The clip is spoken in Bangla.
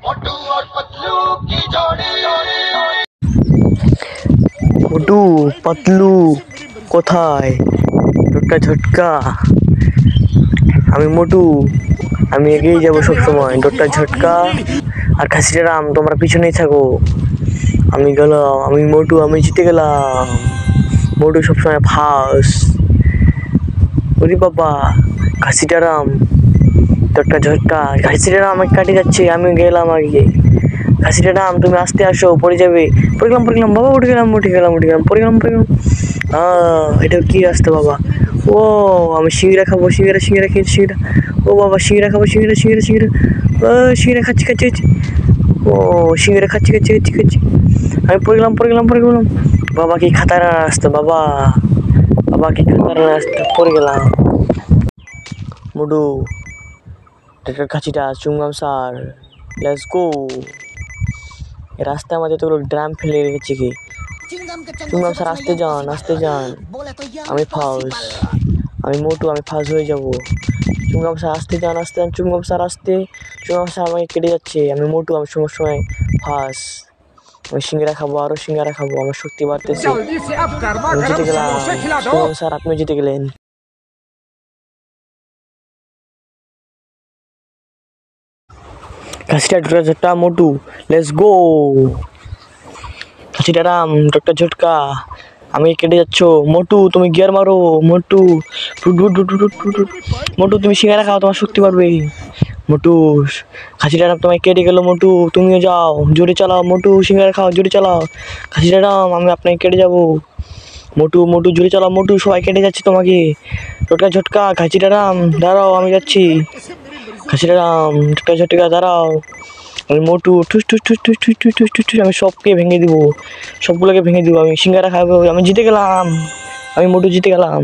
মোটু পাতলু কোথায়? টোটকা ঝটকা। আমি মোটু, আমি এগিয়ে যাবো সবসময়। টোটকা ঝটকা আর খাসিটা রাম, তোমরা পিছনেই থাকো। আমি গেলাম, আমি মোটু, আমি জিতে গেলাম। মোটু সবসময় ফার্স্ট। ওরে বাবা, খাসিটা রাম, টোটকা ঝটকা। খাসিটা রাম আমাকে কাটে যাচ্ছে, আমি গেলাম আগে। খাসিটা রাম, তুমি আস্তে আসো, পড়ে যাবে। পড়ে গেলাম বাবা, উঠে গেলাম পড়ে গেলাম। এটা কি রাস্তা বাবা? ও, আমি সিঙ্গড়া খাবো, সিঙ্গড়া খেয়েছি, সিঙ্গড়া। ও বাবা, সিঙ্গড়া খাবো, সিঙ্গড়া। সিঙ্গড়া খাচ্ছি। ও, সিঙ্গড়া খাচ্ছি। আমি পড়ে গেলাম। বাবা কি খাতার রাস্তা বাবা, কি খাতার রাস্তা, পড়ে গেলাম। মুডু, ট্রেক্টর খাচ্ছিটা চুমগাম স্যার, লেটস গো। রাস্তায় আমাদের তো ড্রাম ফেলে রেখেছে কি? চুমগাম স্যার আসতে যান। আমি ফার্স্ট, আমি মোটু, আমি ফার্স্ট হয়ে যাবো। চুমগাম স্যার আসতে যান। চুমগাম স্যার আমাকে কেটে যাচ্ছে। আমি মোটু, আমি সময় ফার্স্ট। আমি সিঙ্গড়া খাবো, আরো সিঙ্গড়া খাবো, আমার শক্তি বাড়তেছে। আমি জিতে গেলাম। চুমগাম স্যার, আপনি জিতে গেলেন। খাসিটা মোটু, লেটস গো। খাসিটা রাম, টোটকা ঝটকা, আমি কেটে যাচ্ছ। মোটু, তুমি গিয়ার মারো। মোটু, মোটু তুমি সিঙ্গারা খাও, তোমার শক্তি বাড়বে। মোটু, খাসিটা রাম তোমায় কেটে গেল। মোটু, তুমিও যাও, জোরে চালাও। মোটু, সিঙ্গারা খাও, জোরে চালাও। খাসিটা রাম, আমি আপনাকে কেটে যাবো। মোটু, জোরে চালাও। মোটু, সবাই কেটে যাচ্ছে তোমাকে। টোটকা ঝটকা, খাসিটা রাম দাঁড়াও, আমি যাচ্ছি। খাসিটা রাম, টোটকা ঝটকা দাঁড়াও। আমি মোটু, ঠুস, আমি সবগুলোকে ভেঙে দিব। আমি সিঙ্গারা খাবো, আমি জিতে গেলাম। আমি মোটু জিতে গেলাম।